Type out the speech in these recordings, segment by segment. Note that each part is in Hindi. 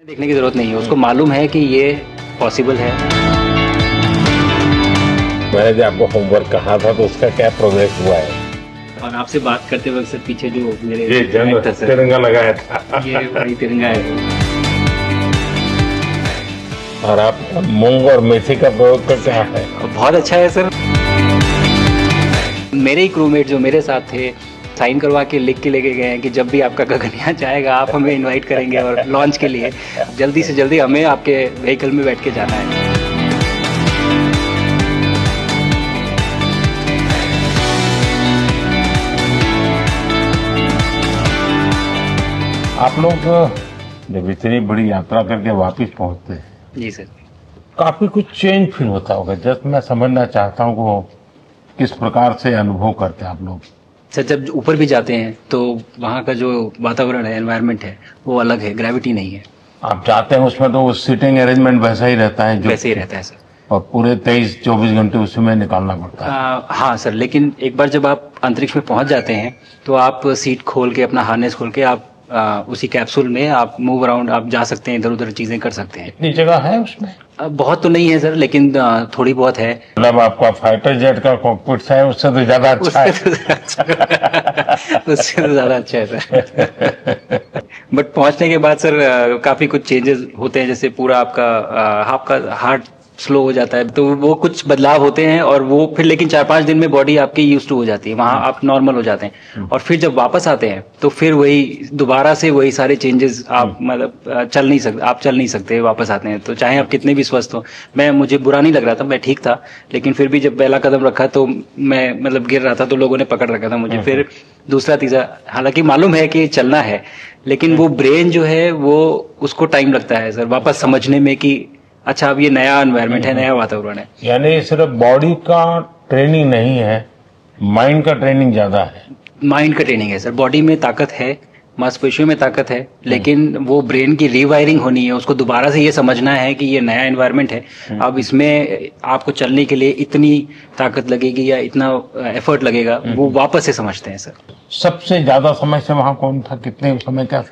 देखने की जरूरत नहीं है, उसको मालूम है कि ये पॉसिबल है। मैंने जो आपको होमवर्क कहा था तो उसका क्या प्रोग्रेस हुआ है? और आपसे बात करते वक्त सर पीछे जो मेरे ये जंग था सर, तिरंगा लगाया था ये वही तिरंगा है। और आप मूंग और मेथी का प्रयोग का क्या है? बहुत अच्छा है सर। मेरे ही क्रूमेट जो मेरे साथ थे साइन करवा के लिख के लेके गए हैं कि जब भी आपका गगनयान जाएगा आप हमें इनवाइट करेंगे और लॉन्च के लिए जल्दी से जल्दी हमें आपके व्हीकल में बैठ के जाना है। आप लोग जब इतनी बड़ी यात्रा करके वापस पहुंचते हैं जी सर। काफी कुछ चेंज फील होता होगा। जस्ट मैं समझना चाहता हूँ वो किस प्रकार से अनुभव करते हैं आप लोग? सर जब ऊपर भी जाते हैं तो वहाँ का जो वातावरण है, एनवायरनमेंट है, वो अलग है, ग्रेविटी नहीं है। आप जाते हैं उसमें तो वो सीटिंग अरेंजमेंट वैसा ही रहता है जो वैसे ही रहता है सर। और पूरे 23-24 घंटे उसमें निकालना पड़ता है। हाँ सर, लेकिन एक बार जब आप अंतरिक्ष में पहुंच जाते हैं तो आप सीट खोल के अपना हार्नेस खोल के आप उसी कैप्सूल में आप मूव अराउंड आप जा सकते हैं, इधर उधर चीजें कर सकते हैं। इतनी जगह है उसमें? बहुत तो नहीं है सर, लेकिन थोड़ी बहुत है। मतलब आपका फाइटर जेट का कॉकपिट है उससे तो ज्यादा अच्छा है। उससे तो ज्यादा अच्छा है सर। बट पहुंचने के बाद सर काफी कुछ चेंजेस होते हैं, जैसे पूरा आपका हार्ट स्लो हो जाता है, तो वो कुछ बदलाव होते हैं और वो फिर लेकिन 4-5 दिन में बॉडी आपकी यूज टू हो जाती है, वहां आप नॉर्मल हो जाते हैं। और फिर जब वापस आते हैं तो फिर वही दोबारा से वही सारे चेंजेस आप मतलब चल नहीं सकते वापस आते हैं तो चाहे आप कितने भी स्वस्थ हो। मुझे बुरा नहीं लग रहा था, मैं ठीक था, लेकिन फिर भी जब पहला कदम रखा तो मैं मतलब गिर रहा था तो लोगों ने पकड़ रखा था मुझे। फिर दूसरा तीसरा, हालांकि मालूम है कि चलना है, लेकिन वो ब्रेन जो है वो उसको टाइम लगता है सर वापस समझने में कि अच्छा अब ये नया एनवायरनमेंट है, नया वातावरण है। यानी सिर्फ बॉडी का ट्रेनिंग नहीं है, माइंड का ट्रेनिंग ज्यादा है। माइंड का ट्रेनिंग है सर। बॉडी में ताकत है, मांसपेशियों में ताकत है, लेकिन वो ब्रेन की रीवायरिंग होनी है, उसको दोबारा से ये समझना है कि ये नया एनवायरनमेंट है। अब इसमें आपको चलने के लिए इतनी ताकत लगेगी या इतना एफर्ट लगेगा, वो वापस से समझते हैं सर। सबसे ज्यादा समय से वहां कौन था? कितने समय का?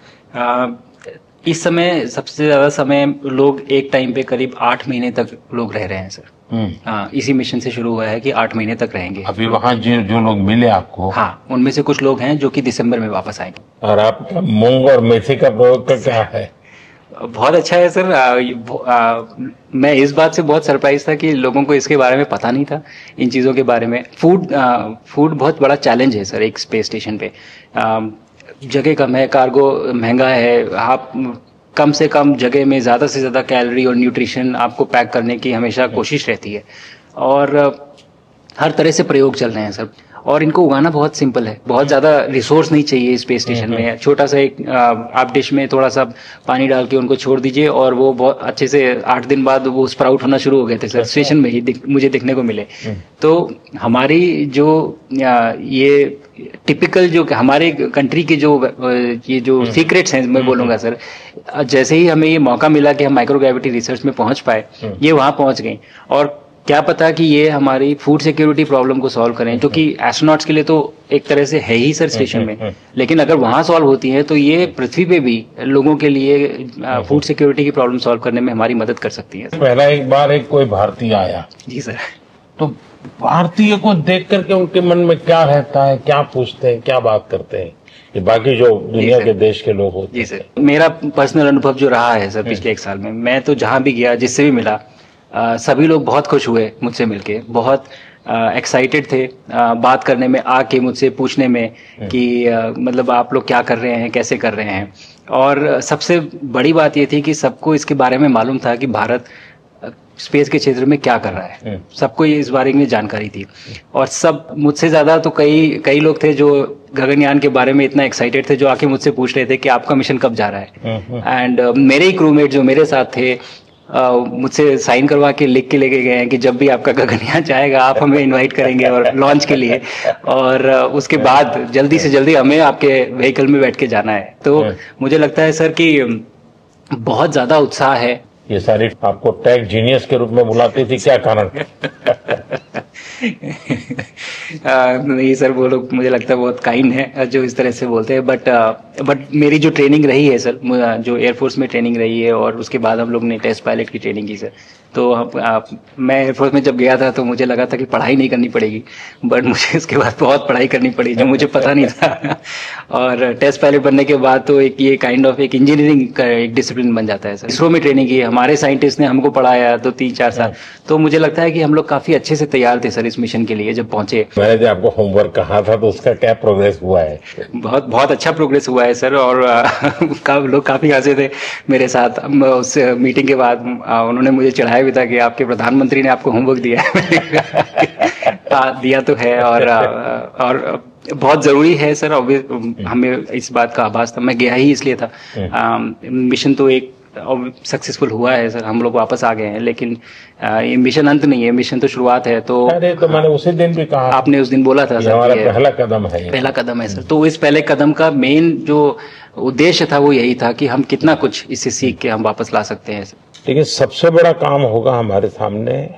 इस समय सबसे ज्यादा समय लोग एक टाइम पे करीब 8 महीने तक लोग रह रहे हैं सर। हाँ, इसी मिशन से शुरू हुआ है कि 8 महीने तक रहेंगे। अभी वहाँ जो लोग मिले आपको? हाँ, उनमें से कुछ लोग हैं जो कि दिसंबर में वापस आएंगे। और आप मूंग और मेथी का प्रयोग का क्या है? बहुत अच्छा है सर। मैं इस बात से बहुत सरप्राइज था कि लोगों को इसके बारे में पता नहीं था, इन चीज़ों के बारे में। फूड बहुत बड़ा चैलेंज है सर एक स्पेस स्टेशन पे। जगह कम है, कार्गो महंगा है, आप कम से कम जगह में ज़्यादा से ज़्यादा कैलोरी और न्यूट्रिशन आपको पैक करने की हमेशा कोशिश रहती है। और हर तरह से प्रयोग चल रहे हैं सर। और इनको उगाना बहुत सिंपल है, बहुत ज़्यादा रिसोर्स नहीं चाहिए स्पेस स्टेशन में। छोटा सा एक आप डिश में थोड़ा सा पानी डाल के उनको छोड़ दीजिए और वो बहुत अच्छे से 8 दिन बाद वो स्प्राउट होना शुरू हो गए थे सर। स्टेशन में ही मुझे देखने को मिले। तो हमारी जो ये टिपिकल जो हमारे कंट्री के ये जो सीक्रेट्स हैं मैं बोलूँगा सर, जैसे ही हमें ये मौका मिला कि हम माइक्रोग्रेविटी रिसर्च में पहुँच पाए, ये वहाँ पहुँच गए। और क्या पता कि ये हमारी फूड सिक्योरिटी प्रॉब्लम को सॉल्व करें, जो कि एस्ट्रोनॉट्स के लिए तो एक तरह से है ही सर स्टेशन में, लेकिन अगर वहाँ सॉल्व होती है तो ये पृथ्वी पे भी लोगों के लिए फूड सिक्योरिटी की प्रॉब्लम सॉल्व करने में हमारी मदद कर सकती है। पहला एक बार एक कोई भारतीय आया जी सर, तो भारतीय को देख करके उनके मन में क्या रहता है, क्या पूछते हैं, क्या बात करते हैं ये बाकी जो दुनिया के देश के लोग होते हैं? जी सर, मेरा पर्सनल अनुभव जो रहा है सर पिछले 1 साल में, मैं तो जहाँ भी गया, जिससे भी मिला, सभी लोग बहुत खुश हुए मुझसे मिलके, बहुत एक्साइटेड थे बात करने में, आके मुझसे पूछने में कि मतलब आप लोग क्या कर रहे हैं, कैसे कर रहे हैं। और सबसे बड़ी बात ये थी कि सबको इसके बारे में मालूम था कि भारत स्पेस के क्षेत्र में क्या कर रहा है, सबको ये इस बारे में जानकारी थी। और सब मुझसे ज़्यादा तो कई लोग थे जो गगनयान के बारे में इतना एक्साइटेड थे, जो आके मुझसे पूछ रहे थे कि आपका मिशन कब जा रहा है। एंड मेरे ही क्रूमेट जो मेरे साथ थे मुझसे साइन करवा के लिख के लेके गए हैं कि जब भी आपका गगनयान जाएगा आप हमें इनवाइट करेंगे और लॉन्च के लिए, और उसके बाद जल्दी से जल्दी हमें आपके व्हीकल में बैठ के जाना है। तो मुझे लगता है सर कि बहुत ज़्यादा उत्साह है ये सारी आपको टेक जीनियस के रूप में बुलाती थी, क्या कारण? नहीं सर, वो लोग मुझे लगता है बहुत काइंड है जो इस तरह से बोलते हैं, बट मेरी जो ट्रेनिंग रही है सर, जो एयरफोर्स में ट्रेनिंग रही है और उसके बाद हम लोग ने टेस्ट पायलट की ट्रेनिंग की सर। तो मैं एयरफोर्स में जब गया था तो मुझे लगा था कि पढ़ाई नहीं करनी पड़ेगी, बट मुझे इसके बाद बहुत पढ़ाई करनी पड़ी जो मुझे पता नहीं था। और टेस्ट पायलट बनने के बाद तो एक ये काइंड ऑफ एक इंजीनियरिंग का एक डिसिप्लिन बन जाता है सर। इसरो में ट्रेनिंग की, हमारे साइंटिस्ट ने हमको पढ़ाया तो 3-4 साल, तो मुझे लगता है कि हम लोग काफी अच्छे से तैयार थे सर इस मिशन के लिए जब पहुंचे। मैंने जो आपको होमवर्क कहा था तो उसका क्या प्रोग्रेस हुआ है? बहुत बहुत अच्छा प्रोग्रेस हुआ है सर, और लोग काफी हंसे थे मेरे साथ उस मीटिंग के बाद। उन्होंने मुझे चढ़ाया भी था कि आपके प्रधानमंत्री ने आपको होमवर्क दिया है। दिया तो है, और बहुत जरूरी है सर। हमें इस बात का आभास था, मैं गया ही इसलिए था। मिशन तो एक सक्सेसफुल हुआ है सर, हम लोग वापस आ गए हैं, लेकिन ये मिशन अंत नहीं है, मिशन तो शुरुआत है। तो अरे तो मैंने उसी दिन भी कहा, आपने उस दिन बोला था सर, हमारा पहला कदम है, पहला कदम है सर। तो इस पहले कदम का मेन जो उद्देश्य था वो यही था कि हम कितना कुछ इससे सीख के हम वापस ला सकते हैं सर। लेकिन सबसे बड़ा काम होगा हमारे सामने,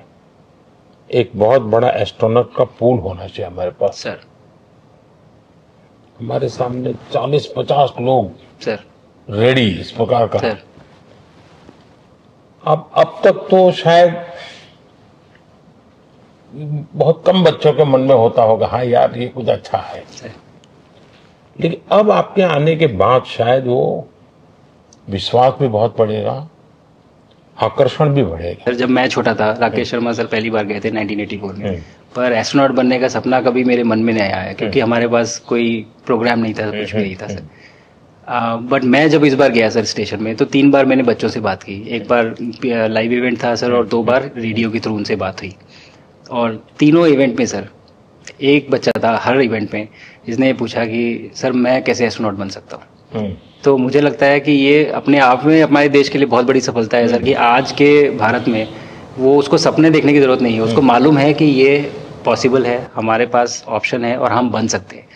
एक बहुत बड़ा एस्ट्रोनॉट का पूल होना चाहिए हमारे पास सर। हमारे सामने 40-50 लोग सर रेडी इस प्रकार का सर। अब तक तो शायद बहुत कम बच्चों के मन में होता होगा, हाँ यार ये कुछ अच्छा है, लेकिन अब आपके आने के बाद शायद वो विश्वास भी बहुत बढ़ेगा, आकर्षण भी बढ़ेगा। सर जब मैं छोटा था, राकेश शर्मा सर पहली बार गए थे 1984 में, पर एस्ट्रोनॉट बनने का सपना कभी मेरे मन में नहीं आया, क्योंकि हमारे पास कोई प्रोग्राम नहीं था, कुछ भी नहीं था सर। बट मैं जब इस बार गया सर स्टेशन में, तो 3 बार मैंने बच्चों से बात की। एक बार लाइव इवेंट था सर, और 2 बार रेडियो के थ्रू उनसे बात हुई। और तीनों इवेंट में सर एक बच्चा था हर इवेंट में जिसने पूछा कि सर मैं कैसे एस्ट्रोनॉट बन सकता हूँ। तो मुझे लगता है कि ये अपने आप में हमारे देश के लिए बहुत बड़ी सफलता है सर, कि आज के भारत में वो उसको सपने देखने की जरूरत नहीं है, उसको मालूम है कि ये पॉसिबल है, हमारे पास ऑप्शन है और हम बन सकते हैं।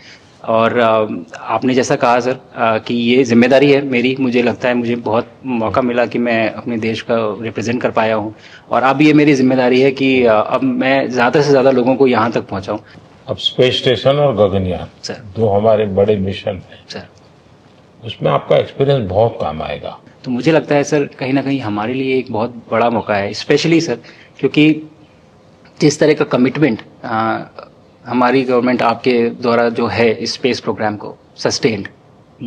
और आपने जैसा कहा सर कि ये जिम्मेदारी है मेरी, मुझे लगता है मुझे बहुत मौका मिला कि मैं अपने देश का रिप्रेजेंट कर पाया हूँ, और अब ये मेरी जिम्मेदारी है कि अब मैं ज़्यादा से ज़्यादा लोगों को यहाँ तक पहुँचाऊँ। अब स्पेस स्टेशन और गगनयान सर, जो हमारे बड़े मिशन है सर, उसमें आपका एक्सपीरियंस बहुत काम आएगा। तो मुझे लगता है सर कहीं ना कहीं हमारे लिए एक बहुत बड़ा मौका है, स्पेशली सर क्योंकि जिस तरह का कमिटमेंट हमारी गवर्नमेंट आपके द्वारा जो है इस स्पेस प्रोग्राम को sustained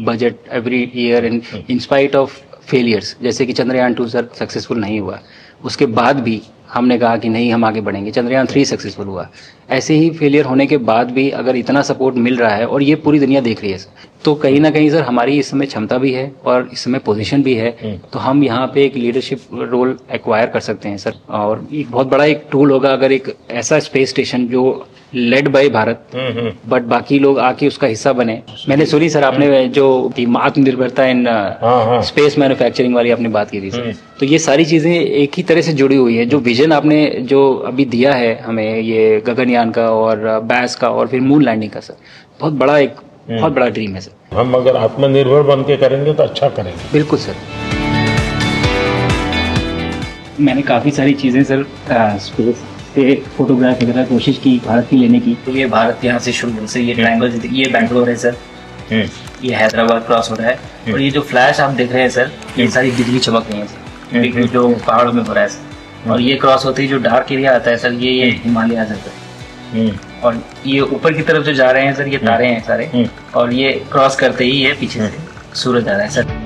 budget every year in spite of failures, जैसे कि चंद्रयान 2 सर सक्सेसफुल नहीं हुआ, उसके बाद भी हमने कहा कि नहीं हम आगे बढ़ेंगे, चंद्रयान 3 सक्सेसफुल हुआ। ऐसे ही फेलियर होने के बाद भी अगर इतना सपोर्ट मिल रहा है और ये पूरी दुनिया देख रही है सर, तो कहीं ना कहीं सर हमारी इस समय क्षमता भी है और इस समय पोजीशन भी है, तो हम यहाँ पे एक लीडरशिप रोल एक्वायर कर सकते हैं सर। और एक बहुत बड़ा एक टूल होगा अगर एक ऐसा स्पेस स्टेशन जो लेड बाय भारत बट बाकी लोग आके उसका हिस्सा बने। मैंने सुनी सर आपने जो आत्मनिर्भरता इन स्पेस मैन्युफैक्चरिंग वाली आपने बात की थी सर, तो ये सारी चीजें एक ही तरह से जुड़ी हुई है। जो विजन आपने जो अभी दिया है हमें ये गगनयान का और बैस का और फिर मून लैंडिंग का सर, बहुत बड़ा ड्रीम है सर। हम अगर आत्मनिर्भर बन के करेंगे तो अच्छा करेंगे। बिल्कुल सर। मैंने काफी सारी चीजें सर स्पेस से फोटोग्राफ वगैरह कोशिश की भारत की लेने की। तो ये भारत यहाँ से शुरू से ये ट्रायंगल, ये बैंगलोर है सर, ये हैदराबाद क्रॉस हो रहा है, और ये जो फ्लैश आप देख रहे हैं सर ये सारी बिजली चमक रही है सर, जो पहाड़ों में हो रहा है सर। और ये क्रॉस होते ही जो डार्क एरिया आता है सर ये हिमालय आ जाता है, और ये ऊपर की तरफ जो जा रहे हैं सर ये तारे हैं सारे, और ये क्रॉस करते ही ये पीछे से सूरज आ रहा है सर।